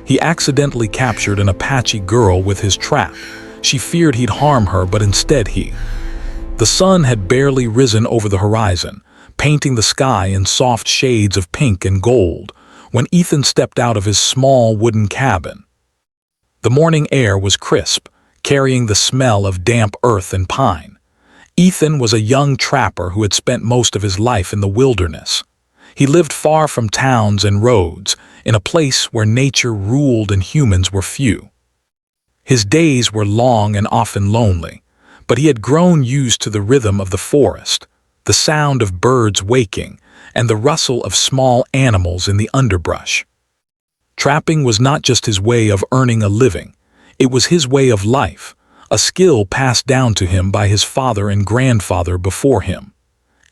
He accidentally captured an Apache girl with his trap. She feared he'd harm her, but instead The sun had barely risen over the horizon, painting the sky in soft shades of pink and gold, when Ethan stepped out of his small wooden cabin. The morning air was crisp, carrying the smell of damp earth and pine. Ethan was a young trapper who had spent most of his life in the wilderness. He lived far from towns and roads, in a place where nature ruled and humans were few. His days were long and often lonely, but he had grown used to the rhythm of the forest, the sound of birds waking, and the rustle of small animals in the underbrush. Trapping was not just his way of earning a living, it was his way of life, a skill passed down to him by his father and grandfather before him.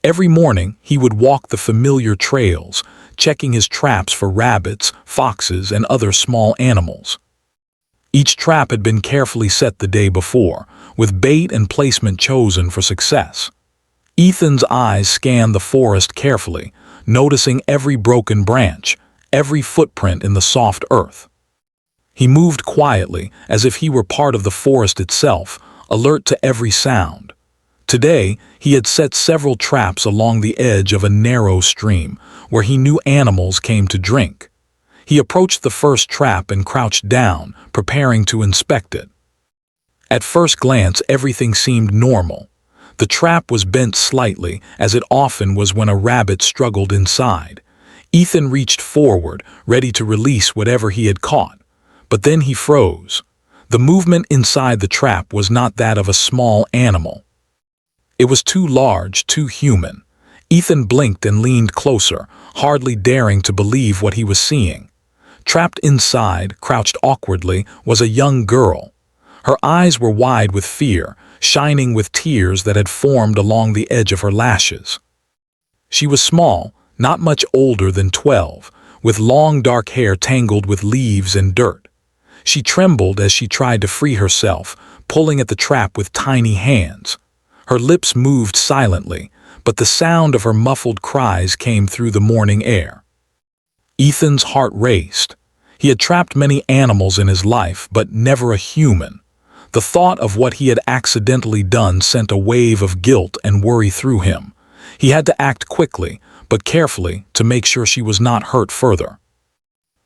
Every morning he would walk the familiar trails, checking his traps for rabbits, foxes, and other small animals. Each trap had been carefully set the day before, with bait and placement chosen for success. Ethan's eyes scanned the forest carefully, noticing every broken branch, every footprint in the soft earth. He moved quietly, as if he were part of the forest itself, alert to every sound. Today, he had set several traps along the edge of a narrow stream, where he knew animals came to drink. He approached the first trap and crouched down, preparing to inspect it. At first glance, everything seemed normal. The trap was bent slightly, as it often was when a rabbit struggled inside. Ethan reached forward, ready to release whatever he had caught. But then he froze. The movement inside the trap was not that of a small animal. It was too large, too human. Ethan blinked and leaned closer, hardly daring to believe what he was seeing. Trapped inside, crouched awkwardly, was a young girl. Her eyes were wide with fear, shining with tears that had formed along the edge of her lashes. She was small, not much older than 12, with long dark hair tangled with leaves and dirt. She trembled as she tried to free herself, pulling at the trap with tiny hands. Her lips moved silently, but the sound of her muffled cries came through the morning air. Ethan's heart raced. He had trapped many animals in his life, but never a human. The thought of what he had accidentally done sent a wave of guilt and worry through him. He had to act quickly, but carefully, to make sure she was not hurt further.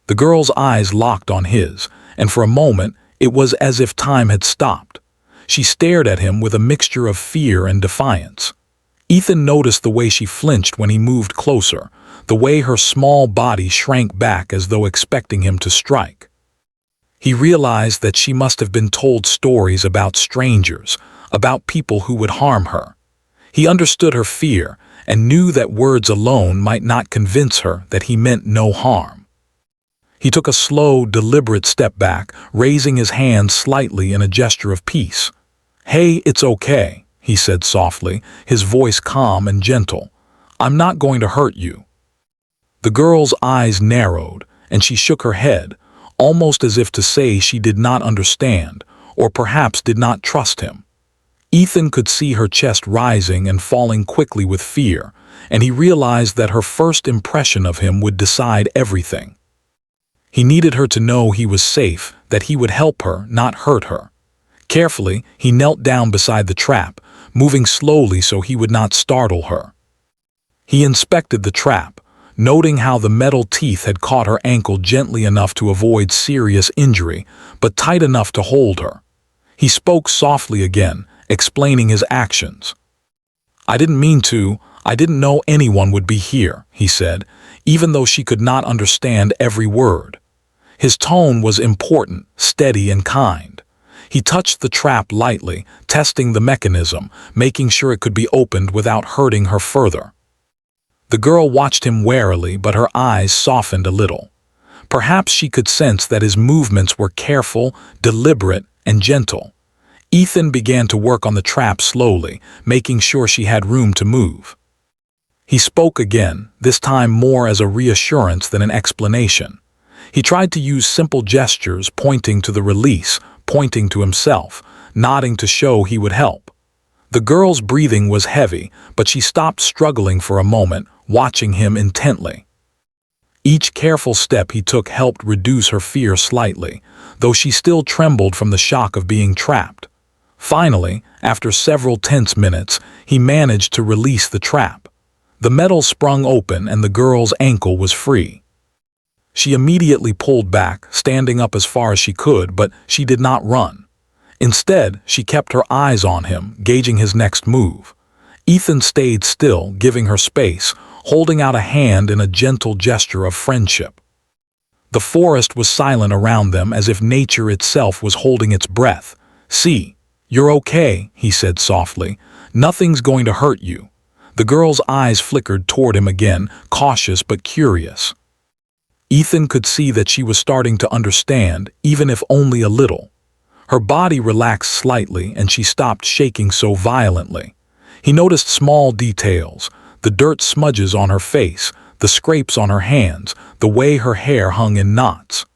The girl's eyes locked on his, and for a moment it was as if time had stopped. She stared at him with a mixture of fear and defiance. Ethan noticed the way she flinched when he moved closer, the way her small body shrank back as though expecting him to strike. He realized that she must have been told stories about strangers, about people who would harm her. He understood her fear and knew that words alone might not convince her that he meant no harm. He took a slow, deliberate step back, raising his hand slightly in a gesture of peace. "Hey, it's okay," he said softly, his voice calm and gentle. "I'm not going to hurt you." The girl's eyes narrowed, and she shook her head, almost as if to say she did not understand, or perhaps did not trust him. Ethan could see her chest rising and falling quickly with fear, and he realized that her first impression of him would decide everything. He needed her to know he was safe, that he would help her, not hurt her. Carefully, he knelt down beside the trap, moving slowly so he would not startle her. He inspected the trap, noting how the metal teeth had caught her ankle gently enough to avoid serious injury, but tight enough to hold her. He spoke softly again, explaining his actions. "I didn't mean to. I didn't know anyone would be here," he said, even though she could not understand every word. His tone was important, steady, and kind. He touched the trap lightly, testing the mechanism, making sure it could be opened without hurting her further. The girl watched him warily, but her eyes softened a little. Perhaps she could sense that his movements were careful, deliberate, and gentle. Ethan began to work on the trap slowly, making sure she had room to move. He spoke again, this time more as a reassurance than an explanation. He tried to use simple gestures, pointing to the release, pointing to himself, nodding to show he would help. The girl's breathing was heavy, but she stopped struggling for a moment, watching him intently. Each careful step he took helped reduce her fear slightly, though she still trembled from the shock of being trapped. Finally, after several tense minutes, he managed to release the trap. The metal sprung open and the girl's ankle was free. She immediately pulled back, standing up as far as she could, but she did not run. Instead, she kept her eyes on him, gauging his next move. Ethan stayed still, giving her space, holding out a hand in a gentle gesture of friendship. The forest was silent around them, as if nature itself was holding its breath. "See, you're okay," he said softly. "Nothing's going to hurt you." The girl's eyes flickered toward him again, cautious but curious. Ethan could see that she was starting to understand, even if only a little. Her body relaxed slightly and she stopped shaking so violently. He noticed small details, the dirt smudges on her face, the scrapes on her hands, the way her hair hung in knots.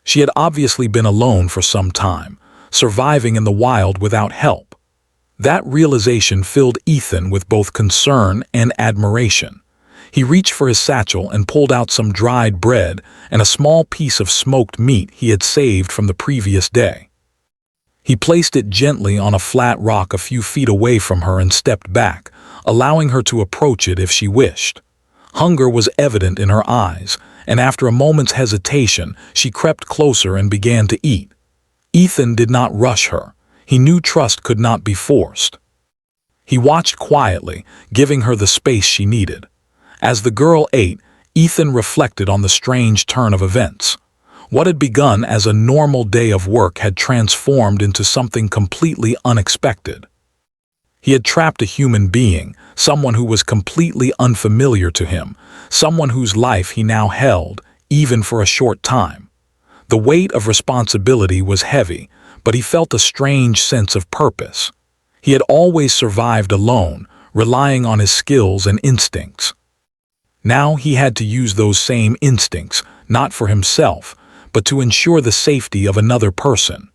She had obviously been alone for some time, surviving in the wild without help. That realization filled Ethan with both concern and admiration. He reached for his satchel and pulled out some dried bread and a small piece of smoked meat he had saved from the previous day. He placed it gently on a flat rock a few feet away from her and stepped back, allowing her to approach it if she wished. Hunger was evident in her eyes, and after a moment's hesitation, she crept closer and began to eat. Ethan did not rush her. He knew trust could not be forced. He watched quietly, giving her the space she needed. As the girl ate, Ethan reflected on the strange turn of events. What had begun as a normal day of work had transformed into something completely unexpected. He had trapped a human being, someone who was completely unfamiliar to him, someone whose life he now held, even for a short time. The weight of responsibility was heavy, but he felt a strange sense of purpose. He had always survived alone, relying on his skills and instincts. Now he had to use those same instincts, not for himself, but to ensure the safety of another person.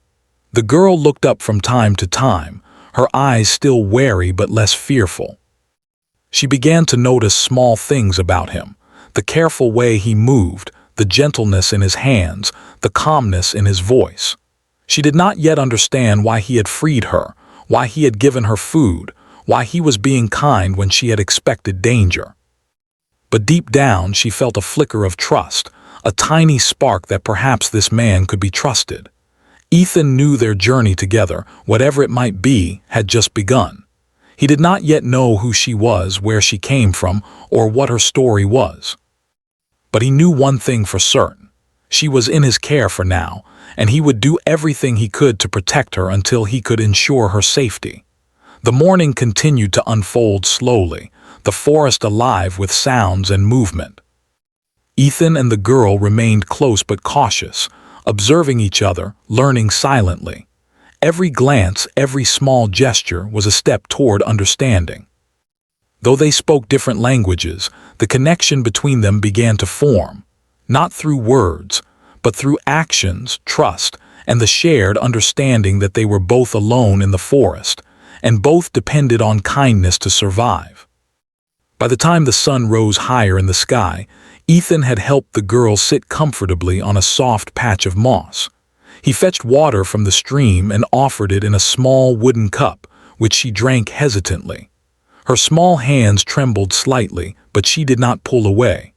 The girl looked up from time to time, her eyes still wary but less fearful. She began to notice small things about him, the careful way he moved, the gentleness in his hands, the calmness in his voice. She did not yet understand why he had freed her, why he had given her food, why he was being kind when she had expected danger. But deep down she felt a flicker of trust, a tiny spark that perhaps this man could be trusted. Ethan knew their journey together, whatever it might be, had just begun. He did not yet know who she was, where she came from, or what her story was. But he knew one thing for certain. She was in his care for now, and he would do everything he could to protect her until he could ensure her safety. The morning continued to unfold slowly, the forest alive with sounds and movement. Ethan and the girl remained close but cautious, observing each other, learning silently. Every glance, every small gesture was a step toward understanding. Though they spoke different languages, the connection between them began to form, not through words, but through actions, trust, and the shared understanding that they were both alone in the forest, and both depended on kindness to survive. By the time the sun rose higher in the sky, Ethan had helped the girl sit comfortably on a soft patch of moss. He fetched water from the stream and offered it in a small wooden cup, which she drank hesitantly. Her small hands trembled slightly, but she did not pull away.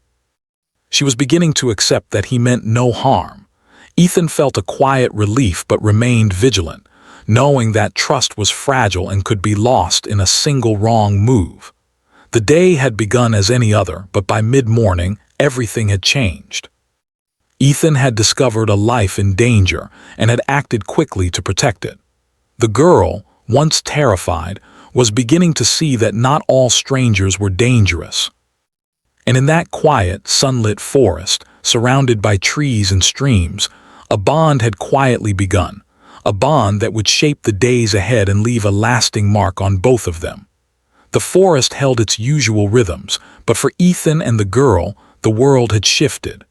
She was beginning to accept that he meant no harm. Ethan felt a quiet relief but remained vigilant, knowing that trust was fragile and could be lost in a single wrong move. The day had begun as any other, but by mid-morning, everything had changed. Ethan had discovered a life in danger and had acted quickly to protect it. The girl, once terrified, was beginning to see that not all strangers were dangerous. And in that quiet, sunlit forest, surrounded by trees and streams, a bond had quietly begun, a bond that would shape the days ahead and leave a lasting mark on both of them. The forest held its usual rhythms, but for Ethan and the girl, the world had shifted.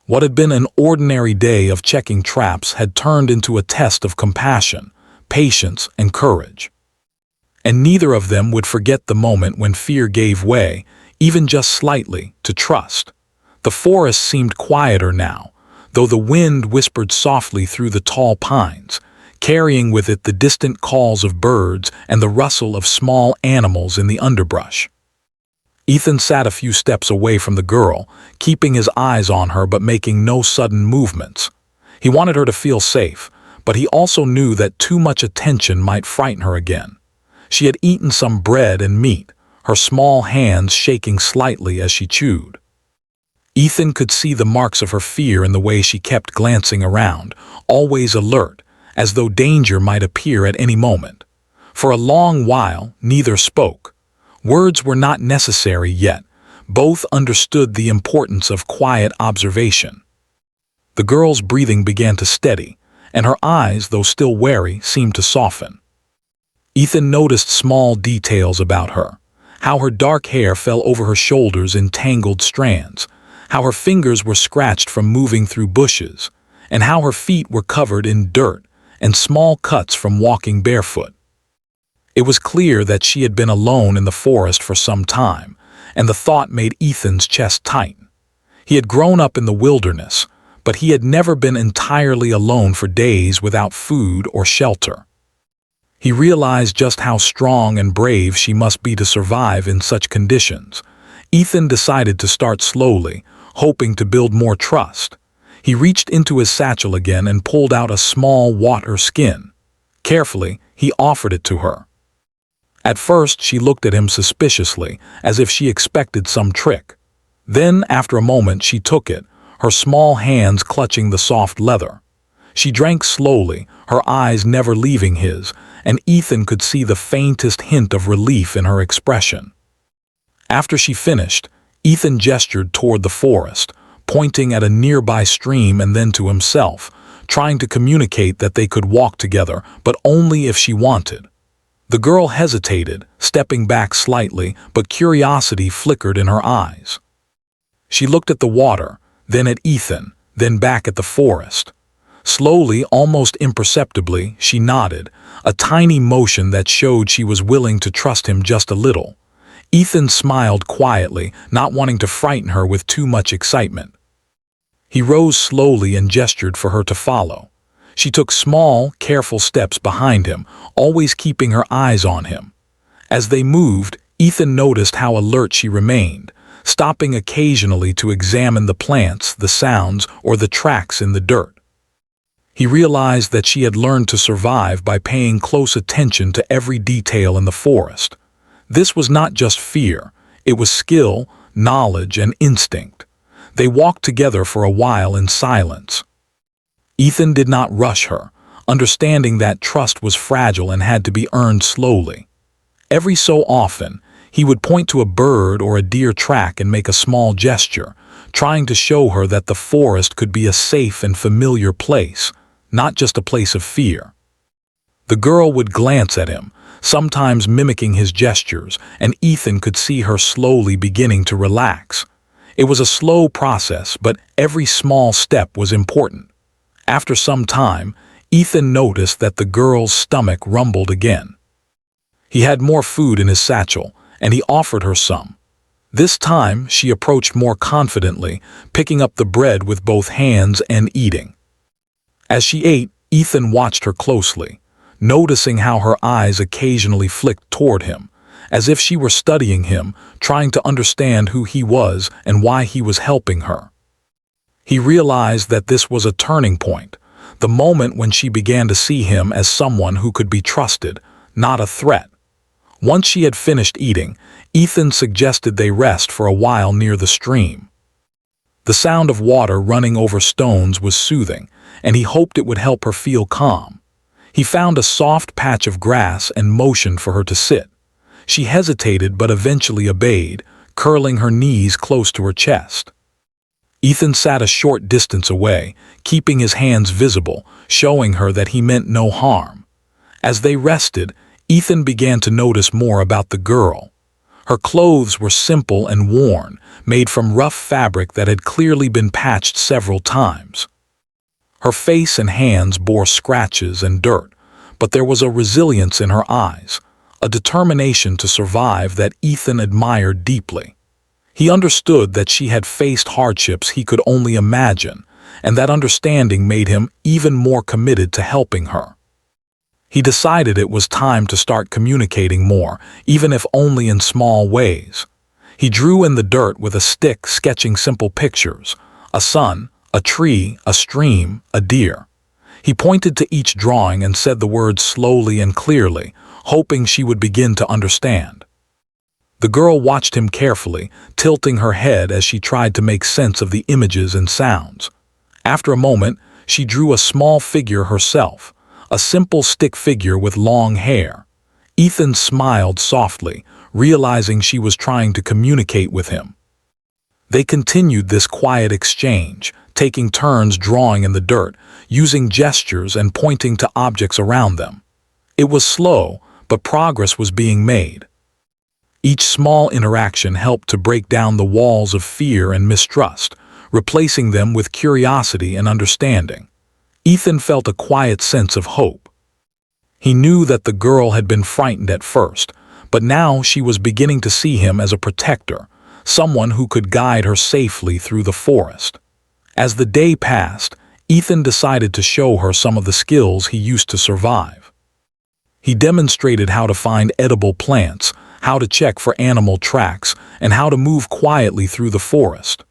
What had been an ordinary day of checking traps had turned into a test of compassion, patience, and courage. And neither of them would forget the moment when fear gave way, even just slightly, to trust. The forest seemed quieter now, though the wind whispered softly through the tall pines, carrying with it the distant calls of birds and the rustle of small animals in the underbrush. Ethan sat a few steps away from the girl, keeping his eyes on her but making no sudden movements. He wanted her to feel safe, but he also knew that too much attention might frighten her again. She had eaten some bread and meat, her small hands shaking slightly as she chewed. Ethan could see the marks of her fear in the way she kept glancing around, always alert, as though danger might appear at any moment. For a long while, neither spoke. Words were not necessary yet. Both understood the importance of quiet observation. The girl's breathing began to steady, and her eyes, though still wary, seemed to soften. Ethan noticed small details about her, how her dark hair fell over her shoulders in tangled strands, how her fingers were scratched from moving through bushes, and how her feet were covered in dirt and small cuts from walking barefoot. It was clear that she had been alone in the forest for some time, and the thought made Ethan's chest tighten. He had grown up in the wilderness, but he had never been entirely alone for days without food or shelter. He realized just how strong and brave she must be to survive in such conditions. Ethan decided to start slowly, hoping to build more trust. He reached into his satchel again and pulled out a small water skin. Carefully, he offered it to her. At first, she looked at him suspiciously, as if she expected some trick. Then, after a moment, she took it, her small hands clutching the soft leather. She drank slowly, her eyes never leaving his, and Ethan could see the faintest hint of relief in her expression. After she finished, Ethan gestured toward the forest, pointing at a nearby stream and then to himself, trying to communicate that they could walk together, but only if she wanted. The girl hesitated, stepping back slightly, but curiosity flickered in her eyes. She looked at the water, then at Ethan, then back at the forest. Slowly, almost imperceptibly, she nodded, a tiny motion that showed she was willing to trust him just a little. Ethan smiled quietly, not wanting to frighten her with too much excitement. He rose slowly and gestured for her to follow. She took small, careful steps behind him, always keeping her eyes on him. As they moved, Ethan noticed how alert she remained, stopping occasionally to examine the plants, the sounds, or the tracks in the dirt. He realized that she had learned to survive by paying close attention to every detail in the forest. This was not just fear, it was skill, knowledge, and instinct. They walked together for a while in silence. Ethan did not rush her, understanding that trust was fragile and had to be earned slowly. Every so often, he would point to a bird or a deer track and make a small gesture, trying to show her that the forest could be a safe and familiar place, not just a place of fear. The girl would glance at him, sometimes mimicking his gestures, and Ethan could see her slowly beginning to relax. It was a slow process, but every small step was important. After some time, Ethan noticed that the girl's stomach rumbled again. He had more food in his satchel, and he offered her some. This time, she approached more confidently, picking up the bread with both hands and eating. As she ate, Ethan watched her closely, noticing how her eyes occasionally flicked toward him, as if she were studying him, trying to understand who he was and why he was helping her. He realized that this was a turning point, the moment when she began to see him as someone who could be trusted, not a threat. Once she had finished eating, Ethan suggested they rest for a while near the stream. The sound of water running over stones was soothing, and he hoped it would help her feel calm. He found a soft patch of grass and motioned for her to sit. She hesitated but eventually obeyed, curling her knees close to her chest. Ethan sat a short distance away, keeping his hands visible, showing her that he meant no harm. As they rested, Ethan began to notice more about the girl. Her clothes were simple and worn, made from rough fabric that had clearly been patched several times. Her face and hands bore scratches and dirt, but there was a resilience in her eyes, a determination to survive that Ethan admired deeply. He understood that she had faced hardships he could only imagine, and that understanding made him even more committed to helping her. He decided it was time to start communicating more, even if only in small ways. He drew in the dirt with a stick, sketching simple pictures: a sun, a tree, a stream, a deer. He pointed to each drawing and said the words slowly and clearly, hoping she would begin to understand. The girl watched him carefully, tilting her head as she tried to make sense of the images and sounds. After a moment, she drew a small figure herself, a simple stick figure with long hair. Ethan smiled softly, realizing she was trying to communicate with him. They continued this quiet exchange, taking turns drawing in the dirt, using gestures and pointing to objects around them. It was slow, but progress was being made. Each small interaction helped to break down the walls of fear and mistrust, replacing them with curiosity and understanding. Ethan felt a quiet sense of hope. He knew that the girl had been frightened at first, but now she was beginning to see him as a protector, someone who could guide her safely through the forest. As the day passed, Ethan decided to show her some of the skills he used to survive. He demonstrated how to find edible plants, how to check for animal tracks, and how to move quietly through the forest.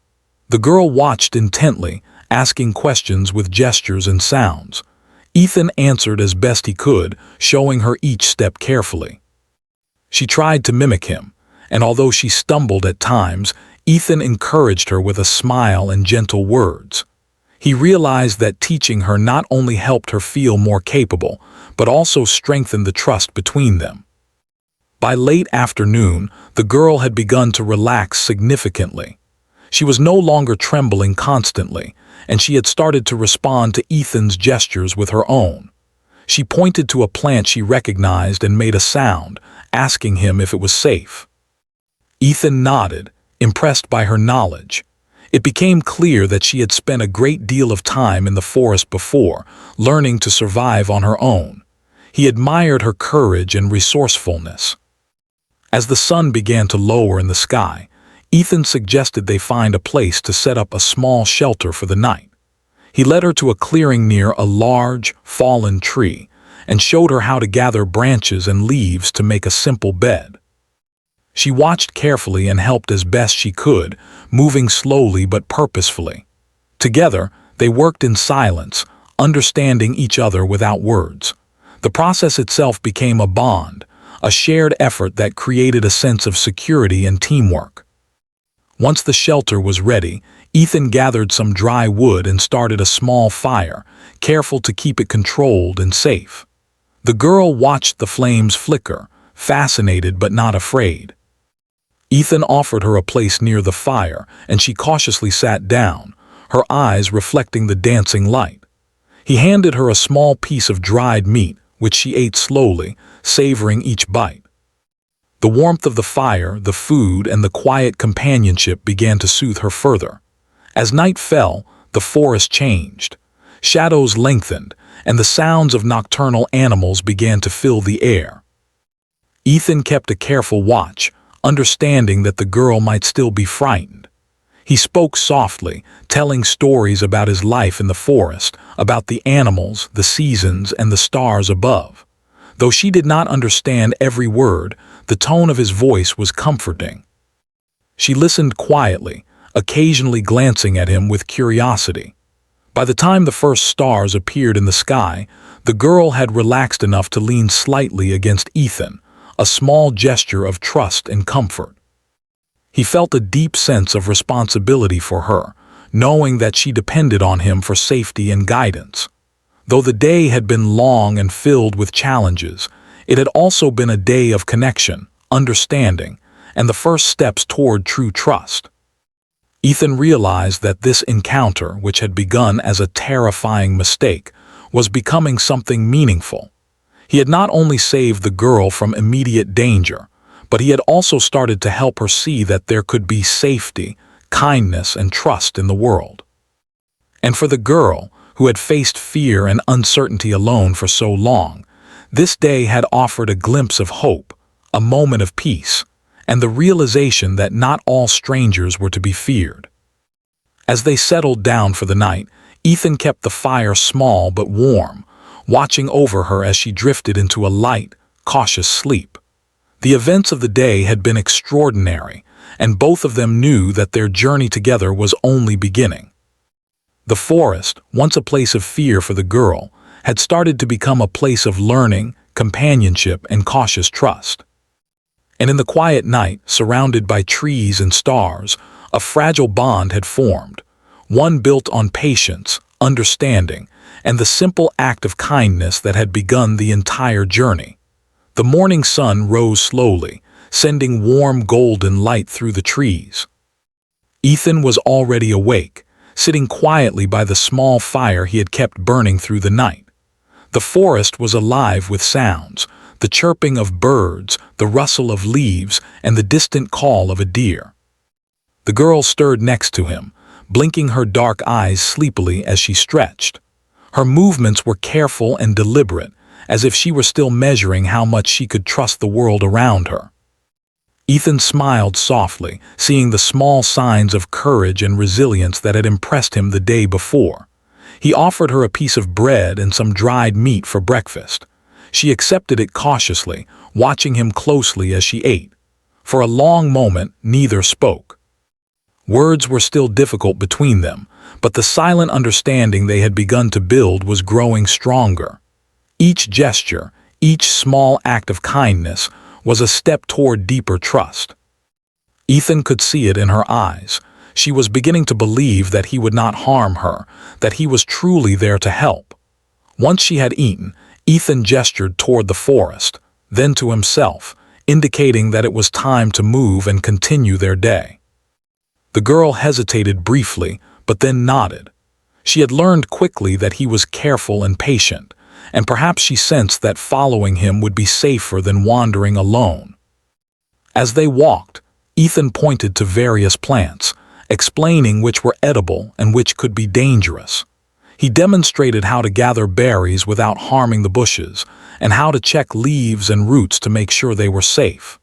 The girl watched intently, asking questions with gestures and sounds. Ethan answered as best he could, showing her each step carefully. She tried to mimic him, and although she stumbled at times, Ethan encouraged her with a smile and gentle words. He realized that teaching her not only helped her feel more capable, but also strengthened the trust between them. By late afternoon, the girl had begun to relax significantly. She was no longer trembling constantly, and she had started to respond to Ethan's gestures with her own. She pointed to a plant she recognized and made a sound, asking him if it was safe. Ethan nodded, impressed by her knowledge. It became clear that she had spent a great deal of time in the forest before, learning to survive on her own. He admired her courage and resourcefulness. As the sun began to lower in the sky, Ethan suggested they find a place to set up a small shelter for the night. He led her to a clearing near a large, fallen tree and showed her how to gather branches and leaves to make a simple bed. She watched carefully and helped as best she could, moving slowly but purposefully. Together, they worked in silence, understanding each other without words. The process itself became a bond, a shared effort that created a sense of security and teamwork. Once the shelter was ready, Ethan gathered some dry wood and started a small fire, careful to keep it controlled and safe. The girl watched the flames flicker, fascinated but not afraid. Ethan offered her a place near the fire, and she cautiously sat down, her eyes reflecting the dancing light. He handed her a small piece of dried meat, which she ate slowly, savoring each bite. The warmth of the fire, the food, and the quiet companionship began to soothe her further. As night fell, the forest changed. Shadows lengthened, and the sounds of nocturnal animals began to fill the air. Ethan kept a careful watch, understanding that the girl might still be frightened. He spoke softly, telling stories about his life in the forest, about the animals, the seasons, and the stars above. Though she did not understand every word, the tone of his voice was comforting. She listened quietly, occasionally glancing at him with curiosity. By the time the first stars appeared in the sky, the girl had relaxed enough to lean slightly against Ethan, a small gesture of trust and comfort. He felt a deep sense of responsibility for her, knowing that she depended on him for safety and guidance. Though the day had been long and filled with challenges, it had also been a day of connection, understanding, and the first steps toward true trust. Ethan realized that this encounter, which had begun as a terrifying mistake, was becoming something meaningful. He had not only saved the girl from immediate danger, but he had also started to help her see that there could be safety, kindness, and trust in the world. And for the girl, who had faced fear and uncertainty alone for so long, this day had offered a glimpse of hope, a moment of peace, and the realization that not all strangers were to be feared. As they settled down for the night, Ethan kept the fire small but warm, watching over her as she drifted into a light, cautious sleep. The events of the day had been extraordinary, and both of them knew that their journey together was only beginning. The forest, once a place of fear for the girl, had started to become a place of learning, companionship, and cautious trust. And in the quiet night, surrounded by trees and stars, a fragile bond had formed, one built on patience, understanding, and the simple act of kindness that had begun the entire journey. The morning sun rose slowly, sending warm golden light through the trees. Ethan was already awake, sitting quietly by the small fire he had kept burning through the night. The forest was alive with sounds, the chirping of birds, the rustle of leaves, and the distant call of a deer. The girl stirred next to him, blinking her dark eyes sleepily as she stretched. Her movements were careful and deliberate, as if she were still measuring how much she could trust the world around her. Ethan smiled softly, seeing the small signs of courage and resilience that had impressed him the day before. He offered her a piece of bread and some dried meat for breakfast. She accepted it cautiously, watching him closely as she ate. For a long moment, neither spoke. Words were still difficult between them, but the silent understanding they had begun to build was growing stronger. Each gesture, each small act of kindness, was a step toward deeper trust. Ethan could see it in her eyes. She was beginning to believe that he would not harm her, that he was truly there to help. Once she had eaten, Ethan gestured toward the forest, then to himself, indicating that it was time to move and continue their day. The girl hesitated briefly, but then nodded. She had learned quickly that he was careful and patient, and perhaps she sensed that following him would be safer than wandering alone. As they walked, Ethan pointed to various plants, explaining which were edible and which could be dangerous. He demonstrated how to gather berries without harming the bushes, and how to check leaves and roots to make sure they were safe.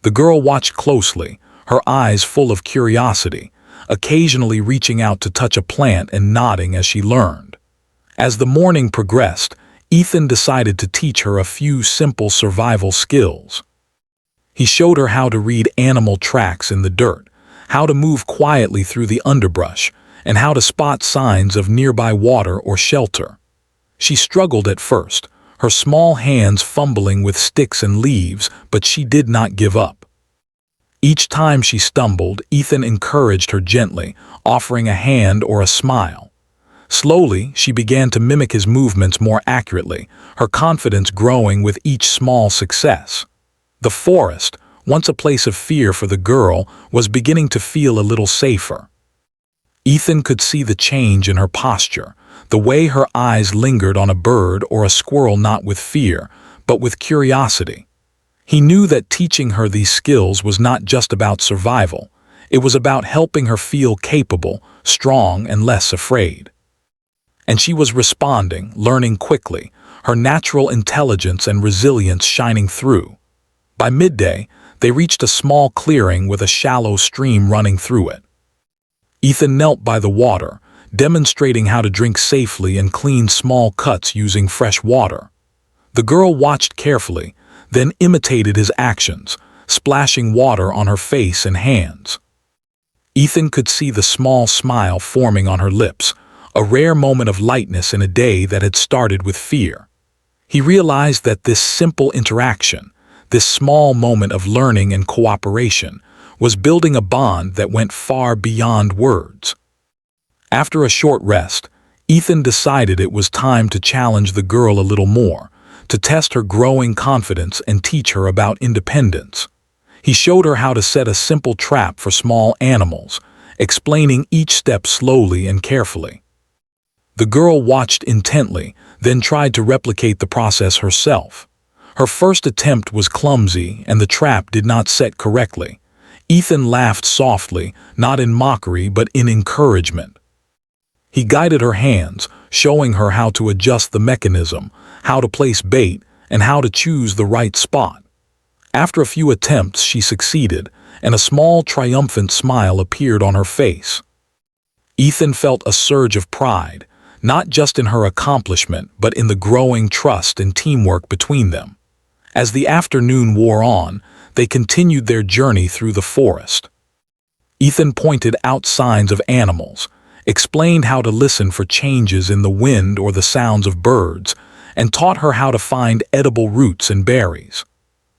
The girl watched closely, her eyes full of curiosity, occasionally reaching out to touch a plant and nodding as she learned. As the morning progressed, Ethan decided to teach her a few simple survival skills. He showed her how to read animal tracks in the dirt, how to move quietly through the underbrush, and how to spot signs of nearby water or shelter. She struggled at first, her small hands fumbling with sticks and leaves, but she did not give up. Each time she stumbled, Ethan encouraged her gently, offering a hand or a smile. Slowly, she began to mimic his movements more accurately, her confidence growing with each small success. The forest, once a place of fear for the girl, was beginning to feel a little safer. Ethan could see the change in her posture, the way her eyes lingered on a bird or a squirrel, not with fear, but with curiosity. He knew that teaching her these skills was not just about survival. It was about helping her feel capable, strong, and less afraid. And she was responding, learning quickly, her natural intelligence and resilience shining through. By midday, they reached a small clearing with a shallow stream running through it. Ethan knelt by the water, demonstrating how to drink safely and clean small cuts using fresh water. The girl watched carefully, then imitated his actions, splashing water on her face and hands. Ethan could see the small smile forming on her lips, a rare moment of lightness in a day that had started with fear. He realized that this simple interaction, this small moment of learning and cooperation, was building a bond that went far beyond words. After a short rest, Ethan decided it was time to challenge the girl a little more, to test her growing confidence and teach her about independence. He showed her how to set a simple trap for small animals, explaining each step slowly and carefully. The girl watched intently, then tried to replicate the process herself. Her first attempt was clumsy and the trap did not set correctly. Ethan laughed softly, not in mockery but in encouragement. He guided her hands, showing her how to adjust the mechanism, how to place bait, and how to choose the right spot. After a few attempts, she succeeded, and a small, triumphant smile appeared on her face. Ethan felt a surge of pride, not just in her accomplishment, but in the growing trust and teamwork between them. As the afternoon wore on, they continued their journey through the forest. Ethan pointed out signs of animals, explained how to listen for changes in the wind or the sounds of birds, and taught her how to find edible roots and berries.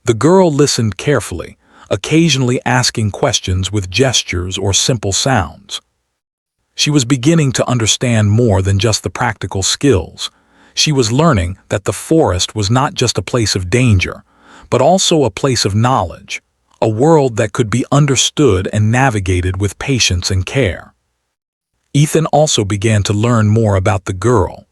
The girl listened carefully, occasionally asking questions with gestures or simple sounds. She was beginning to understand more than just the practical skills. She was learning that the forest was not just a place of danger, but also a place of knowledge, a world that could be understood and navigated with patience and care. Ethan also began to learn more about the girl.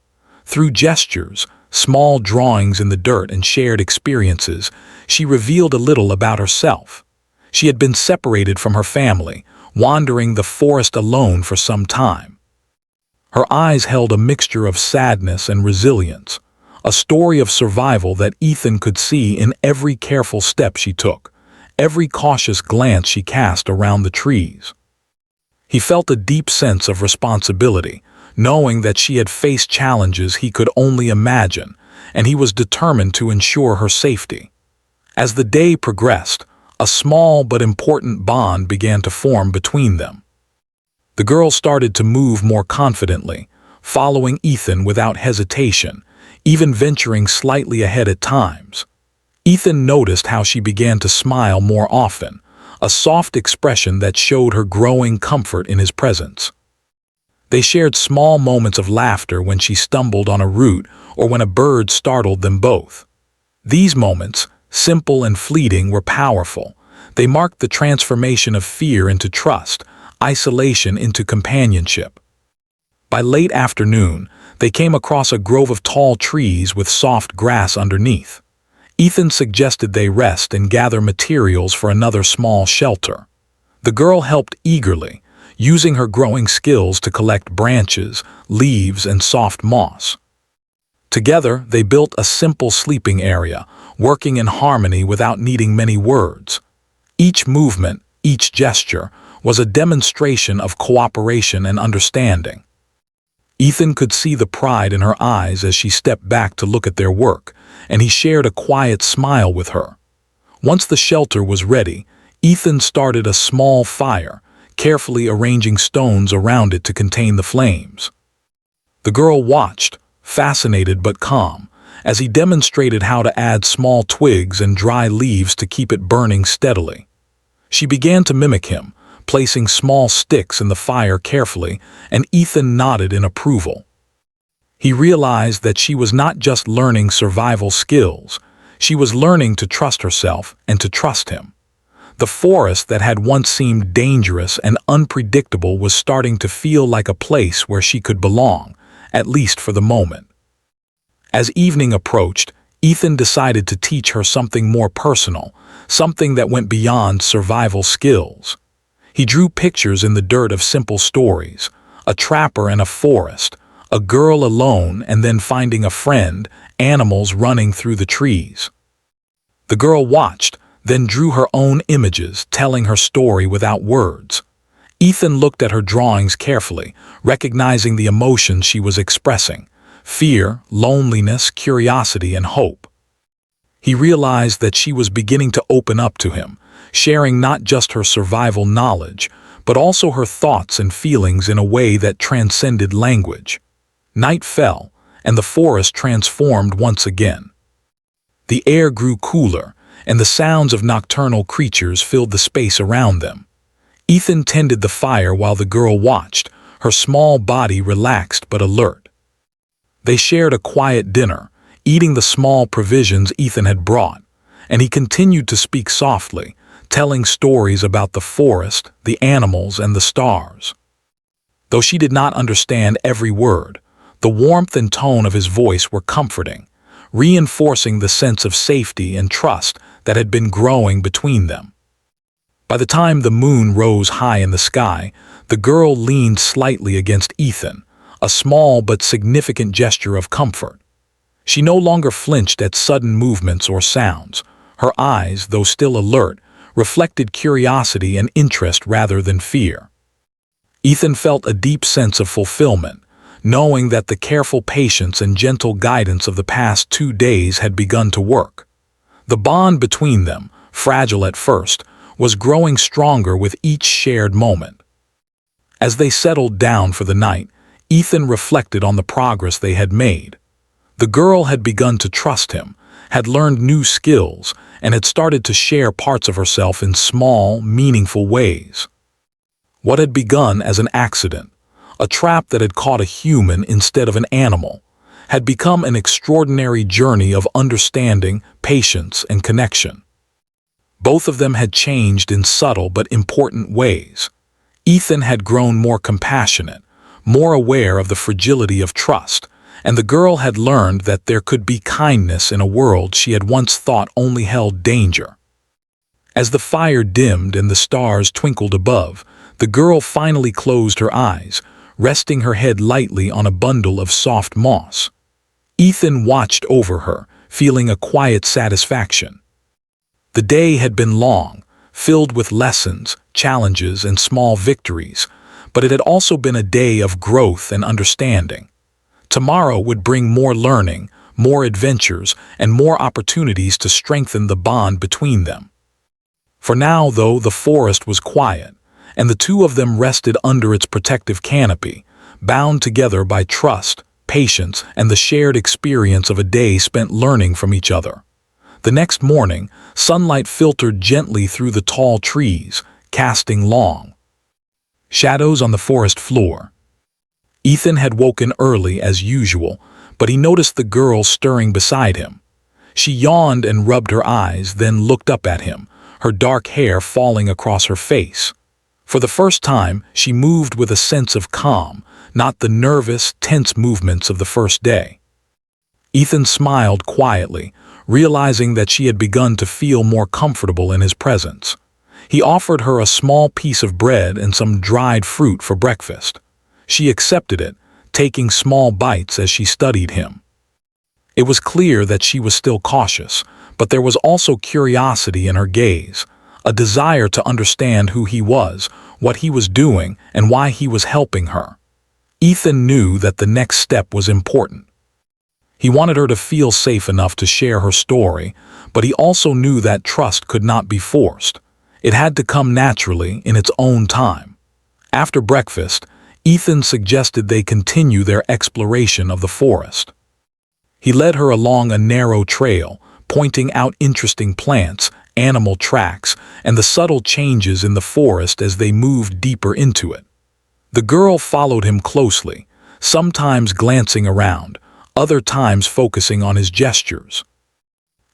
Through gestures, small drawings in the dirt, and shared experiences, she revealed a little about herself. She had been separated from her family, wandering the forest alone for some time. Her eyes held a mixture of sadness and resilience, a story of survival that Ethan could see in every careful step she took, every cautious glance she cast around the trees. He felt a deep sense of responsibility, knowing that she had faced challenges he could only imagine, and he was determined to ensure her safety. As the day progressed, a small but important bond began to form between them. The girl started to move more confidently, following Ethan without hesitation, even venturing slightly ahead at times. Ethan noticed how she began to smile more often, a soft expression that showed her growing comfort in his presence. They shared small moments of laughter when she stumbled on a root or when a bird startled them both. These moments, simple and fleeting, were powerful. They marked the transformation of fear into trust, isolation into companionship. By late afternoon, they came across a grove of tall trees with soft grass underneath. Ethan suggested they rest and gather materials for another small shelter. The girl helped eagerly, using her growing skills to collect branches, leaves, and soft moss. Together, they built a simple sleeping area, working in harmony without needing many words. Each movement, each gesture, was a demonstration of cooperation and understanding. Ethan could see the pride in her eyes as she stepped back to look at their work, and he shared a quiet smile with her. Once the shelter was ready, Ethan started a small fire, carefully arranging stones around it to contain the flames. The girl watched, fascinated but calm, as he demonstrated how to add small twigs and dry leaves to keep it burning steadily. She began to mimic him, placing small sticks in the fire carefully, and Ethan nodded in approval. He realized that she was not just learning survival skills, she was learning to trust herself and to trust him. The forest that had once seemed dangerous and unpredictable was starting to feel like a place where she could belong, at least for the moment. As evening approached, Ethan decided to teach her something more personal, something that went beyond survival skills. He drew pictures in the dirt of simple stories: a trapper in a forest, a girl alone and then finding a friend, animals running through the trees. The girl watched, then drew her own images, telling her story without words. Ethan looked at her drawings carefully, recognizing the emotions she was expressing: fear, loneliness, curiosity, and hope. He realized that she was beginning to open up to him, sharing not just her survival knowledge, but also her thoughts and feelings in a way that transcended language. Night fell, and the forest transformed once again. The air grew cooler, and the sounds of nocturnal creatures filled the space around them. Ethan tended the fire while the girl watched, her small body relaxed but alert. They shared a quiet dinner, eating the small provisions Ethan had brought, and he continued to speak softly, telling stories about the forest, the animals, and the stars. Though she did not understand every word, the warmth and tone of his voice were comforting, reinforcing the sense of safety and trust that had been growing between them. By the time the moon rose high in the sky, the girl leaned slightly against Ethan, a small but significant gesture of comfort. She no longer flinched at sudden movements or sounds. Her eyes, though still alert, reflected curiosity and interest rather than fear. Ethan felt a deep sense of fulfillment, knowing that the careful patience and gentle guidance of the past 2 days had begun to work. The bond between them, fragile at first, was growing stronger with each shared moment. As they settled down for the night, Ethan reflected on the progress they had made. The girl had begun to trust him, had learned new skills, and had started to share parts of herself in small, meaningful ways. What had begun as an accident, a trap that had caught a human instead of an animal, had become an extraordinary journey of understanding, patience, and connection. Both of them had changed in subtle but important ways. Ethan had grown more compassionate, more aware of the fragility of trust, and the girl had learned that there could be kindness in a world she had once thought only held danger. As the fire dimmed and the stars twinkled above, the girl finally closed her eyes, resting her head lightly on a bundle of soft moss. Ethan watched over her, feeling a quiet satisfaction. The day had been long, filled with lessons, challenges, and small victories, but it had also been a day of growth and understanding. Tomorrow would bring more learning, more adventures, and more opportunities to strengthen the bond between them. For now, though, the forest was quiet, and the two of them rested under its protective canopy, bound together by trust, patience, and the shared experience of a day spent learning from each other. The next morning, sunlight filtered gently through the tall trees, casting long shadows on the forest floor. Ethan had woken early as usual, but he noticed the girl stirring beside him. She yawned and rubbed her eyes, then looked up at him, her dark hair falling across her face. For the first time, she moved with a sense of calm, not the nervous, tense movements of the first day. Ethan smiled quietly, realizing that she had begun to feel more comfortable in his presence. He offered her a small piece of bread and some dried fruit for breakfast. She accepted it, taking small bites as she studied him. It was clear that she was still cautious, but there was also curiosity in her gaze, a desire to understand who he was, what he was doing, and why he was helping her. Ethan knew that the next step was important. He wanted her to feel safe enough to share her story, but he also knew that trust could not be forced. It had to come naturally in its own time. After breakfast, Ethan suggested they continue their exploration of the forest. He led her along a narrow trail, pointing out interesting plants, animal tracks, and the subtle changes in the forest as they moved deeper into it. The girl followed him closely, sometimes glancing around, other times focusing on his gestures.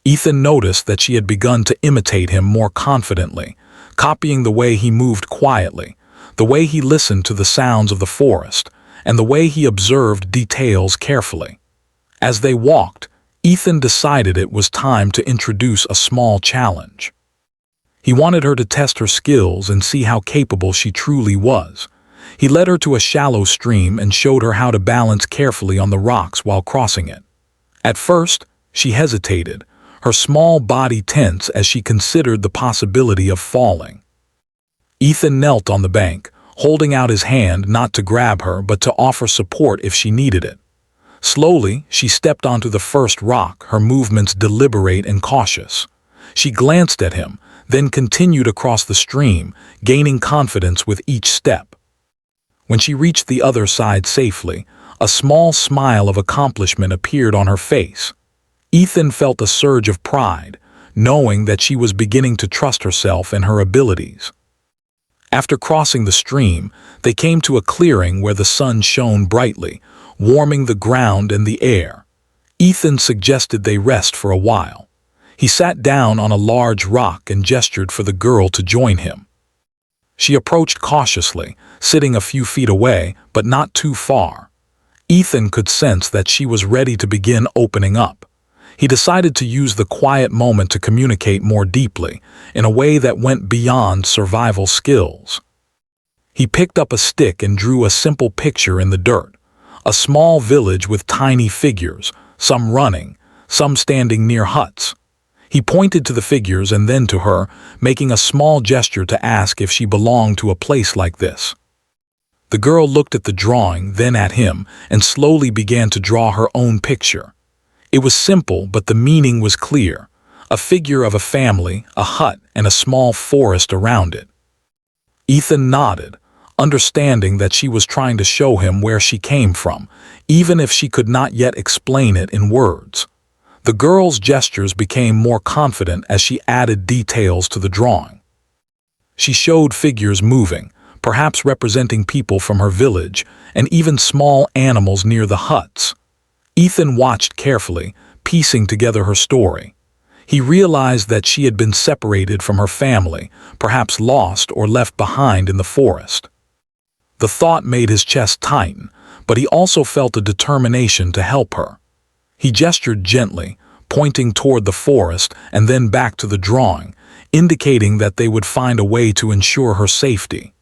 Ethan noticed that she had begun to imitate him more confidently, copying the way he moved quietly, the way he listened to the sounds of the forest, and the way he observed details carefully. As they walked, Ethan decided it was time to introduce a small challenge. He wanted her to test her skills and see how capable she truly was. He led her to a shallow stream and showed her how to balance carefully on the rocks while crossing it. At first, she hesitated, her small body tense as she considered the possibility of falling. Ethan knelt on the bank, holding out his hand not to grab her but to offer support if she needed it. Slowly, she stepped onto the first rock, her movements deliberate and cautious. She glanced at him, then continued across the stream, gaining confidence with each step. When she reached the other side safely, a small smile of accomplishment appeared on her face. Ethan felt a surge of pride, knowing that she was beginning to trust herself and her abilities. After crossing the stream, they came to a clearing where the sun shone brightly, warming the ground and the air. Ethan suggested they rest for a while. He sat down on a large rock and gestured for the girl to join him. She approached cautiously, sitting a few feet away, but not too far. Ethan could sense that she was ready to begin opening up. He decided to use the quiet moment to communicate more deeply, in a way that went beyond survival skills. He picked up a stick and drew a simple picture in the dirt. A small village with tiny figures, some running, some standing near huts. He pointed to the figures and then to her, making a small gesture to ask if she belonged to a place like this. The girl looked at the drawing, then at him, and slowly began to draw her own picture. It was simple, but the meaning was clear. A figure of a family, a hut, and a small forest around it. Ethan nodded, understanding that she was trying to show him where she came from, even if she could not yet explain it in words. The girl's gestures became more confident as she added details to the drawing. She showed figures moving, perhaps representing people from her village, and even small animals near the huts. Ethan watched carefully, piecing together her story. He realized that she had been separated from her family, perhaps lost or left behind in the forest. The thought made his chest tighten, but he also felt a determination to help her. He gestured gently, pointing toward the forest and then back to the drawing, indicating that they would find a way to ensure her safety.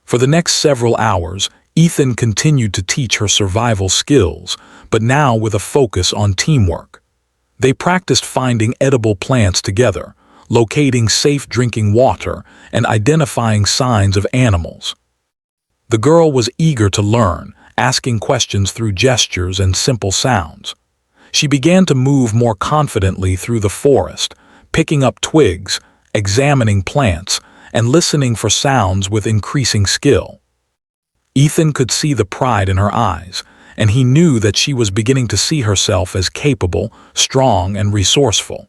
For the next several hours, Ethan continued to teach her survival skills, but now with a focus on teamwork. They practiced finding edible plants together, locating safe drinking water, and identifying signs of animals. The girl was eager to learn, asking questions through gestures and simple sounds. She began to move more confidently through the forest, picking up twigs, examining plants, and listening for sounds with increasing skill. Ethan could see the pride in her eyes, and he knew that she was beginning to see herself as capable, strong, and resourceful.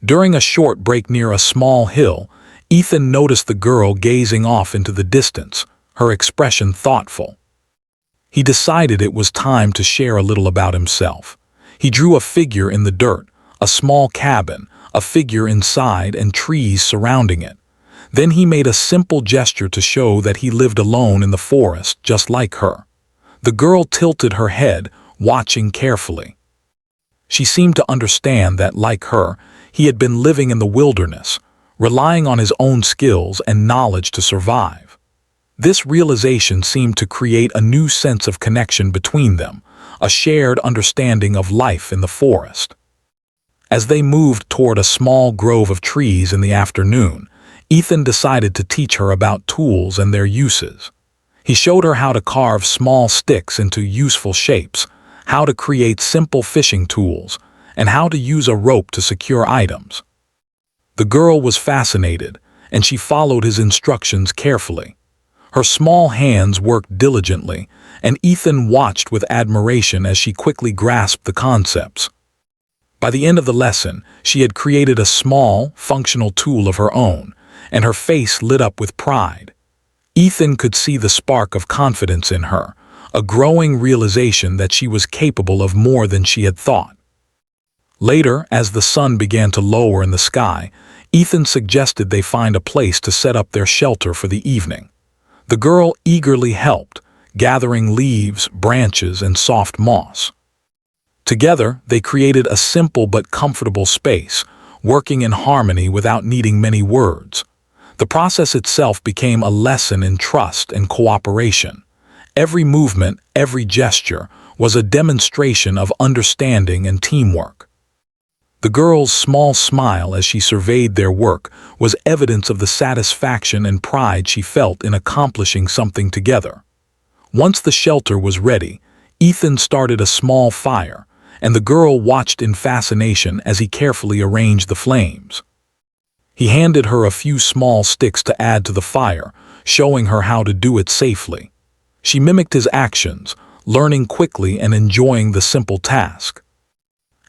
During a short break near a small hill, Ethan noticed the girl gazing off into the distance, her expression thoughtful. He decided it was time to share a little about himself. He drew a figure in the dirt, a small cabin, a figure inside, and trees surrounding it. Then he made a simple gesture to show that he lived alone in the forest, just like her. The girl tilted her head, watching carefully. She seemed to understand that, like her, he had been living in the wilderness, relying on his own skills and knowledge to survive. This realization seemed to create a new sense of connection between them, a shared understanding of life in the forest. As they moved toward a small grove of trees in the afternoon, Ethan decided to teach her about tools and their uses. He showed her how to carve small sticks into useful shapes, how to create simple fishing tools, and how to use a rope to secure items. The girl was fascinated, and she followed his instructions carefully. Her small hands worked diligently, and Ethan watched with admiration as she quickly grasped the concepts. By the end of the lesson, she had created a small, functional tool of her own, and her face lit up with pride. Ethan could see the spark of confidence in her, a growing realization that she was capable of more than she had thought. Later, as the sun began to lower in the sky, Ethan suggested they find a place to set up their shelter for the evening. The girl eagerly helped, gathering leaves, branches, and soft moss. Together, they created a simple but comfortable space, working in harmony without needing many words. The process itself became a lesson in trust and cooperation. Every movement, every gesture, was a demonstration of understanding and teamwork. The girl's small smile as she surveyed their work was evidence of the satisfaction and pride she felt in accomplishing something together. Once the shelter was ready, Ethan started a small fire, and the girl watched in fascination as he carefully arranged the flames. He handed her a few small sticks to add to the fire, showing her how to do it safely. She mimicked his actions, learning quickly and enjoying the simple task.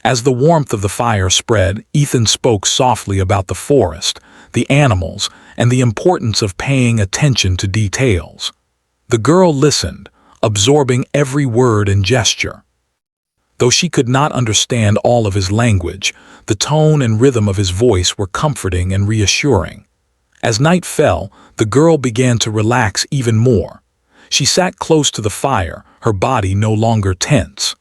As the warmth of the fire spread, Ethan spoke softly about the forest, the animals, and the importance of paying attention to details. The girl listened, absorbing every word and gesture. Though she could not understand all of his language, the tone and rhythm of his voice were comforting and reassuring. As night fell, the girl began to relax even more. She sat close to the fire, her body no longer tense.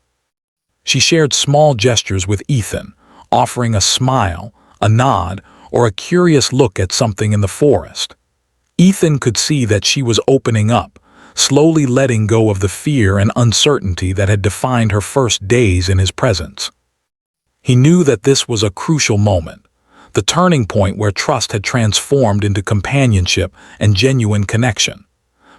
She shared small gestures with Ethan, offering a smile, a nod, or a curious look at something in the forest. Ethan could see that she was opening up, slowly letting go of the fear and uncertainty that had defined her first days in his presence. He knew that this was a crucial moment, the turning point where trust had transformed into companionship and genuine connection.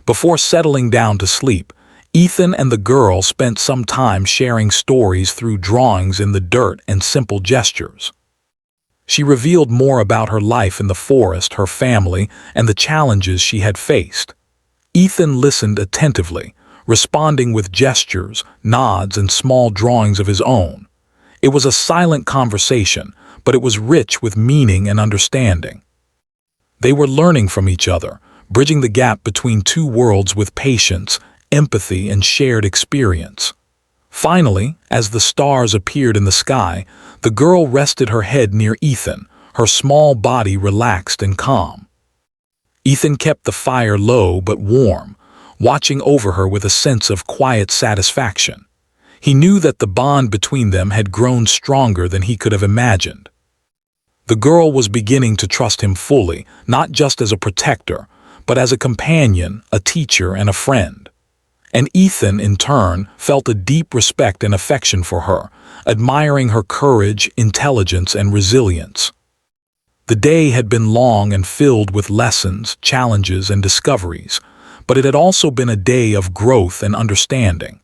Before settling down to sleep, Ethan and the girl spent some time sharing stories through drawings in the dirt and simple gestures. She revealed more about her life in the forest, her family, and the challenges she had faced. Ethan listened attentively, responding with gestures, nods, and small drawings of his own. It was a silent conversation, but it was rich with meaning and understanding. They were learning from each other, bridging the gap between two worlds with patience, empathy, and shared experience. Finally, as the stars appeared in the sky, the girl rested her head near Ethan, her small body relaxed and calm. Ethan kept the fire low but warm, watching over her with a sense of quiet satisfaction. He knew that the bond between them had grown stronger than he could have imagined. The girl was beginning to trust him fully, not just as a protector, but as a companion, a teacher, and a friend. And Ethan, in turn, felt a deep respect and affection for her, admiring her courage, intelligence, and resilience. The day had been long and filled with lessons, challenges, and discoveries, but it had also been a day of growth and understanding.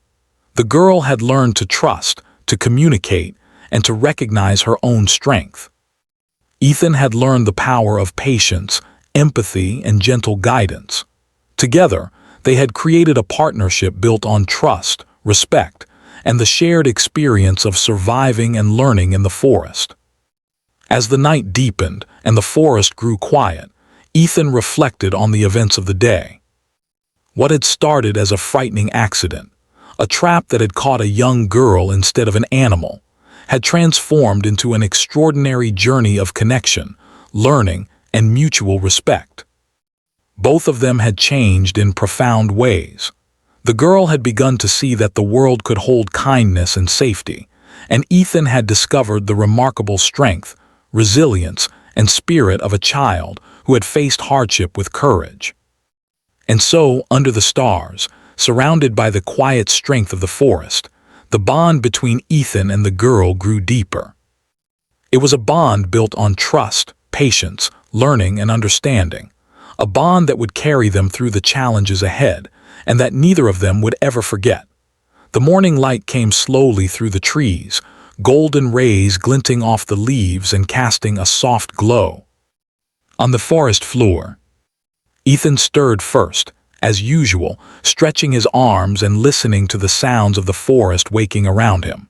The girl had learned to trust, to communicate, and to recognize her own strength. Ethan had learned the power of patience, empathy, and gentle guidance. Together, they had created a partnership built on trust, respect, and the shared experience of surviving and learning in the forest. As the night deepened and the forest grew quiet, Ethan reflected on the events of the day. What had started as a frightening accident, a trap that had caught a young girl instead of an animal, had transformed into an extraordinary journey of connection, learning, and mutual respect. Both of them had changed in profound ways. The girl had begun to see that the world could hold kindness and safety, and Ethan had discovered the remarkable strength, resilience, and spirit of a child who had faced hardship with courage. And so, under the stars, surrounded by the quiet strength of the forest, the bond between Ethan and the girl grew deeper. It was a bond built on trust, patience, learning, and understanding, a bond that would carry them through the challenges ahead, and that neither of them would ever forget. The morning light came slowly through the trees, golden rays glinting off the leaves and casting a soft glow. On the forest floor, Ethan stirred first, as usual, stretching his arms and listening to the sounds of the forest waking around him.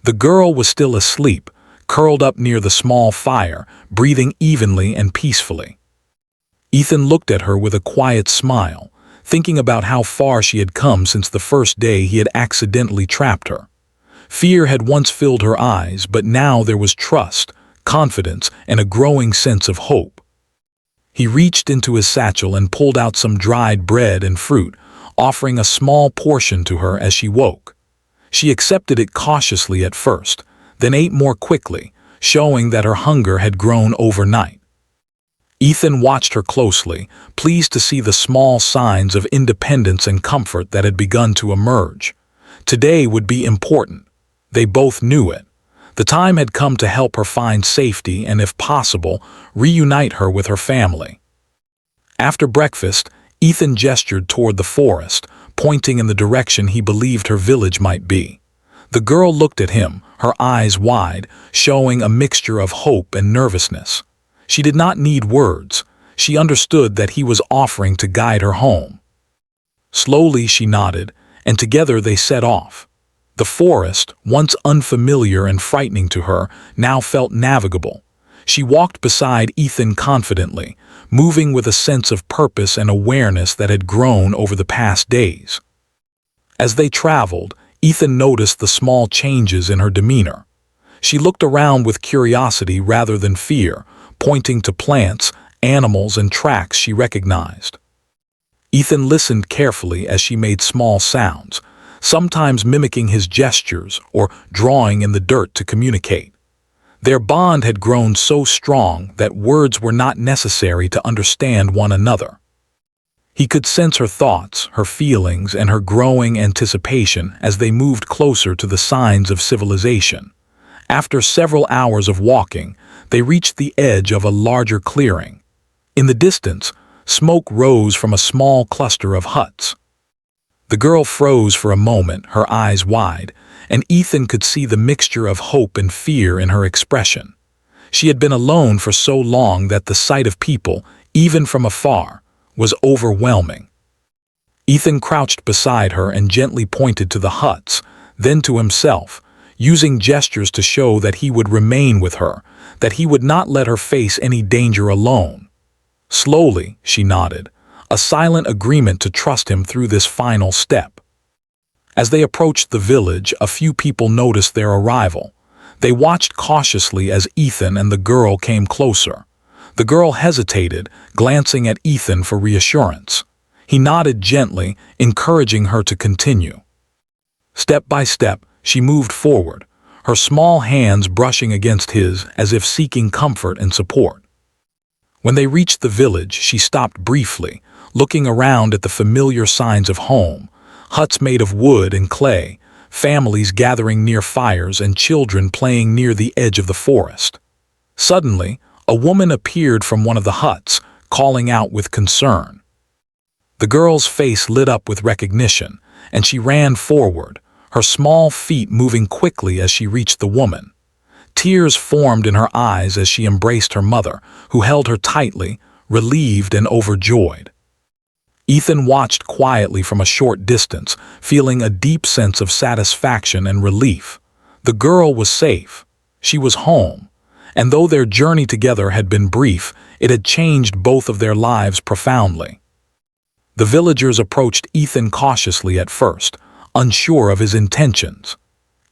The girl was still asleep, curled up near the small fire, breathing evenly and peacefully. Ethan looked at her with a quiet smile, thinking about how far she had come since the first day he had accidentally trapped her. Fear had once filled her eyes, but now there was trust, confidence, and a growing sense of hope. He reached into his satchel and pulled out some dried bread and fruit, offering a small portion to her as she woke. She accepted it cautiously at first, then ate more quickly, showing that her hunger had grown overnight. Ethan watched her closely, pleased to see the small signs of independence and comfort that had begun to emerge. Today would be important. They both knew it. The time had come to help her find safety and, if possible, reunite her with her family. After breakfast, Ethan gestured toward the forest, pointing in the direction he believed her village might be. The girl looked at him, her eyes wide, showing a mixture of hope and nervousness. She did not need words. She understood that he was offering to guide her home. Slowly she nodded, and together they set off. The forest, once unfamiliar and frightening to her, now felt navigable. She walked beside Ethan confidently, moving with a sense of purpose and awareness that had grown over the past days. As they traveled, Ethan noticed the small changes in her demeanor. She looked around with curiosity rather than fear, pointing to plants, animals, and tracks she recognized. Ethan listened carefully as she made small sounds, sometimes mimicking his gestures or drawing in the dirt to communicate. Their bond had grown so strong that words were not necessary to understand one another. He could sense her thoughts, her feelings, and her growing anticipation as they moved closer to the signs of civilization. After several hours of walking, They reached the edge of a larger clearing. In the distance, smoke rose from a small cluster of huts. The girl froze for a moment, her eyes wide, and Ethan could see the mixture of hope and fear in her expression. She had been alone for so long that the sight of people, even from afar, was overwhelming. Ethan crouched beside her and gently pointed to the huts, then to himself, using gestures to show that he would remain with her, that he would not let her face any danger alone. Slowly, she nodded, a silent agreement to trust him through this final step. As they approached the village, a few people noticed their arrival. They watched cautiously as Ethan and the girl came closer. The girl hesitated, glancing at Ethan for reassurance. He nodded gently, encouraging her to continue. Step by step, she moved forward, her small hands brushing against his as if seeking comfort and support. When they reached the village, she stopped briefly, looking around at the familiar signs of home, huts made of wood and clay, families gathering near fires and children playing near the edge of the forest. Suddenly, a woman appeared from one of the huts, calling out with concern. The girl's face lit up with recognition, and she ran forward, her small feet moving quickly as she reached the woman. Tears formed in her eyes as she embraced her mother, who held her tightly, relieved and overjoyed. Ethan watched quietly from a short distance, feeling a deep sense of satisfaction and relief. The girl was safe. She was home. And though their journey together had been brief, it had changed both of their lives profoundly. The villagers approached Ethan cautiously at first, unsure of his intentions.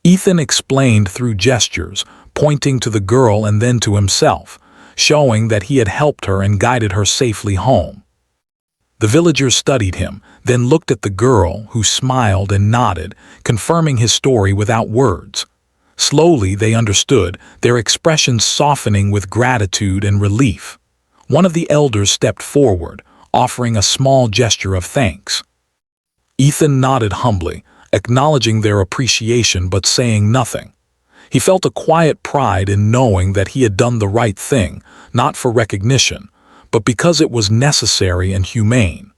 Ethan explained through gestures, pointing to the girl and then to himself, showing that he had helped her and guided her safely home. The villagers studied him, then looked at the girl, who smiled and nodded, confirming his story without words. Slowly they understood, their expressions softening with gratitude and relief. One of the elders stepped forward, offering a small gesture of thanks. Ethan nodded humbly, acknowledging their appreciation but saying nothing. He felt a quiet pride in knowing that he had done the right thing, not for recognition, but because it was necessary and humane.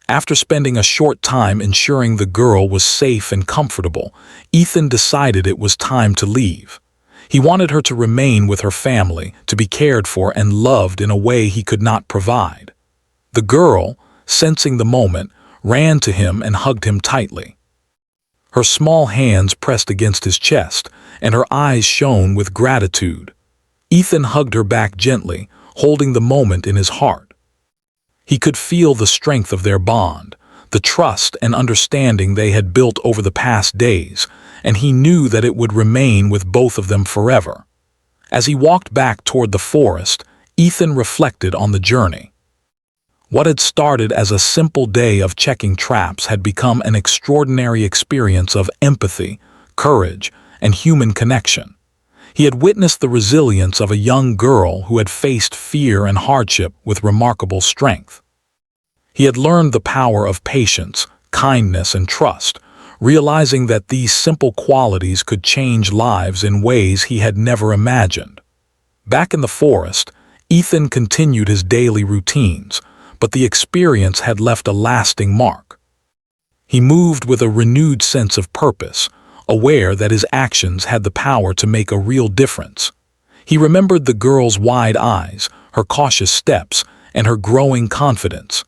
After spending a short time ensuring the girl was safe and comfortable, Ethan decided it was time to leave. He wanted her to remain with her family, to be cared for and loved in a way he could not provide. The girl, sensing the moment, ran to him and hugged him tightly. Her small hands pressed against his chest, and her eyes shone with gratitude. Ethan hugged her back gently, holding the moment in his heart. He could feel the strength of their bond, the trust and understanding they had built over the past days, and he knew that it would remain with both of them forever. As he walked back toward the forest, Ethan reflected on the journey. What had started as a simple day of checking traps had become an extraordinary experience of empathy, courage, and human connection. He had witnessed the resilience of a young girl who had faced fear and hardship with remarkable strength. He had learned the power of patience, kindness, and trust, realizing that these simple qualities could change lives in ways he had never imagined. Back in the forest, Ethan continued his daily routines, but the experience had left a lasting mark. He moved with a renewed sense of purpose, aware that his actions had the power to make a real difference. He remembered the girl's wide eyes, her cautious steps, and her growing confidence.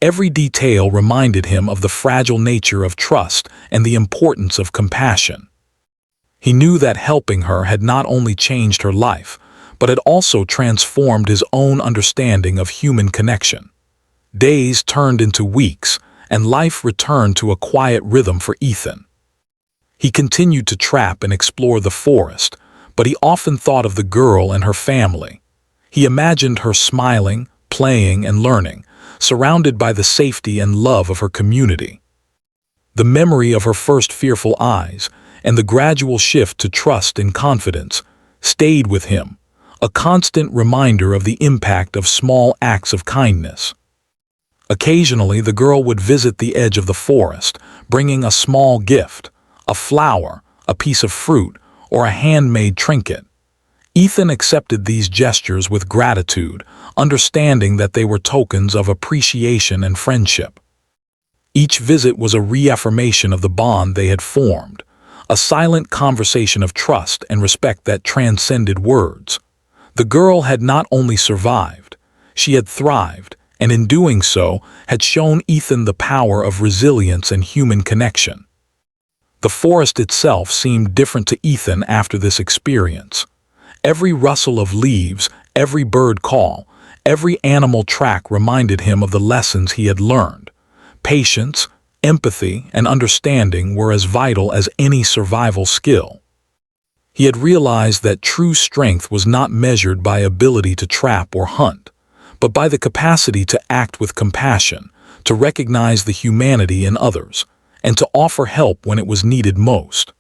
Every detail reminded him of the fragile nature of trust and the importance of compassion. He knew that helping her had not only changed her life, but had also transformed his own understanding of human connection. Days turned into weeks, and life returned to a quiet rhythm for Ethan. He continued to trap and explore the forest, but he often thought of the girl and her family. He imagined her smiling, playing, and learning, surrounded by the safety and love of her community. The memory of her first fearful eyes and the gradual shift to trust and confidence stayed with him, a constant reminder of the impact of small acts of kindness. Occasionally, the girl would visit the edge of the forest, bringing a small gift, a flower, a piece of fruit, or a handmade trinket. Ethan accepted these gestures with gratitude, understanding that they were tokens of appreciation and friendship. Each visit was a reaffirmation of the bond they had formed, a silent conversation of trust and respect that transcended words. The girl had not only survived, she had thrived, and in doing so, had shown Ethan the power of resilience and human connection. The forest itself seemed different to Ethan after this experience. Every rustle of leaves, every bird call, every animal track reminded him of the lessons he had learned. Patience, empathy, and understanding were as vital as any survival skill. He had realized that true strength was not measured by ability to trap or hunt, but by the capacity to act with compassion, to recognize the humanity in others, and to offer help when it was needed most.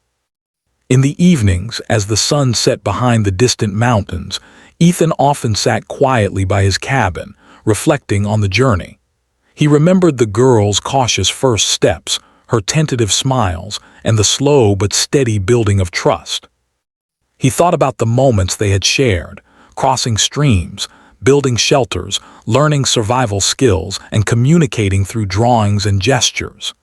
In the evenings, as the sun set behind the distant mountains, Ethan often sat quietly by his cabin, reflecting on the journey. He remembered the girl's cautious first steps, her tentative smiles, and the slow but steady building of trust. He thought about the moments they had shared, crossing streams, building shelters, learning survival skills, and communicating through drawings and gestures.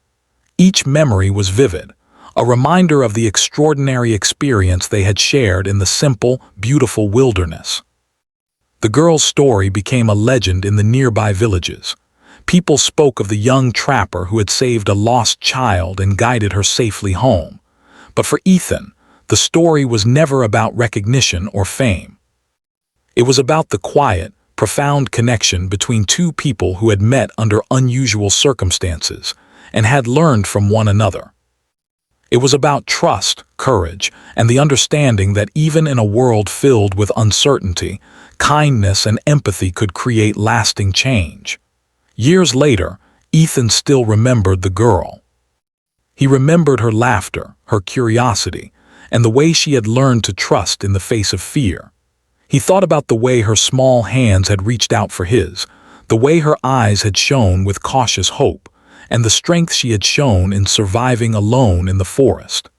Each memory was vivid, a reminder of the extraordinary experience they had shared in the simple, beautiful wilderness. The girl's story became a legend in the nearby villages. People spoke of the young trapper who had saved a lost child and guided her safely home. But for Ethan, the story was never about recognition or fame. It was about the quiet, profound connection between two people who had met under unusual circumstances and had learned from one another. It was about trust, courage, and the understanding that even in a world filled with uncertainty, kindness and empathy could create lasting change. Years later, Ethan still remembered the girl. He remembered her laughter, her curiosity, and the way she had learned to trust in the face of fear. He thought about the way her small hands had reached out for his, the way her eyes had shone with cautious hope, and the strength she had shown in surviving alone in the forest.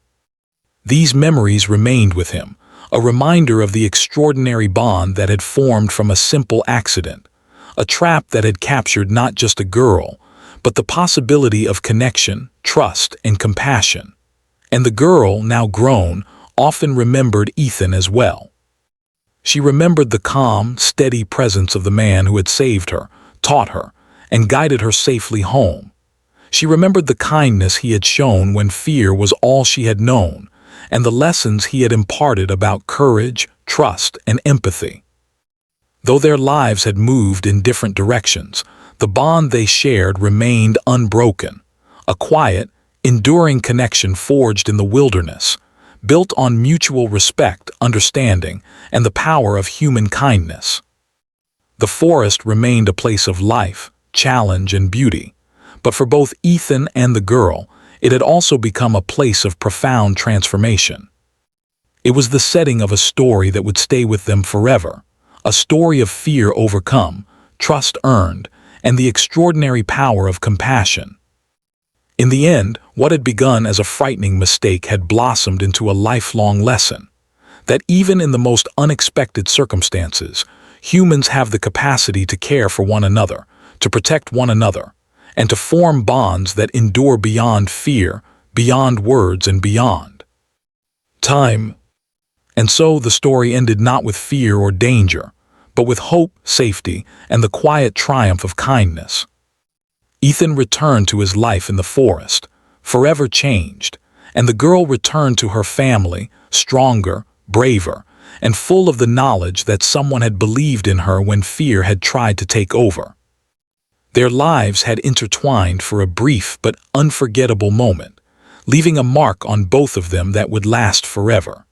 These memories remained with him, a reminder of the extraordinary bond that had formed from a simple accident, a trap that had captured not just a girl, but the possibility of connection, trust, and compassion. And the girl, now grown, often remembered Ethan as well. She remembered the calm, steady presence of the man who had saved her, taught her, and guided her safely home. She remembered the kindness he had shown when fear was all she had known, and the lessons he had imparted about courage, trust, and empathy. Though their lives had moved in different directions, the bond they shared remained unbroken, a quiet, enduring connection forged in the wilderness, built on mutual respect, understanding, and the power of human kindness. The forest remained a place of life, challenge, and beauty, but for both Ethan and the girl, it had also become a place of profound transformation. It was the setting of a story that would stay with them forever, a story of fear overcome, trust earned, and the extraordinary power of compassion. In the end, what had begun as a frightening mistake had blossomed into a lifelong lesson, that even in the most unexpected circumstances, humans have the capacity to care for one another, to protect one another, and to form bonds that endure beyond fear, beyond words, and beyond time. And so the story ended not with fear or danger, but with hope, safety, and the quiet triumph of kindness. Ethan returned to his life in the forest, forever changed, and the girl returned to her family, stronger, braver, and full of the knowledge that someone had believed in her when fear had tried to take over. Their lives had intertwined for a brief but unforgettable moment, leaving a mark on both of them that would last forever.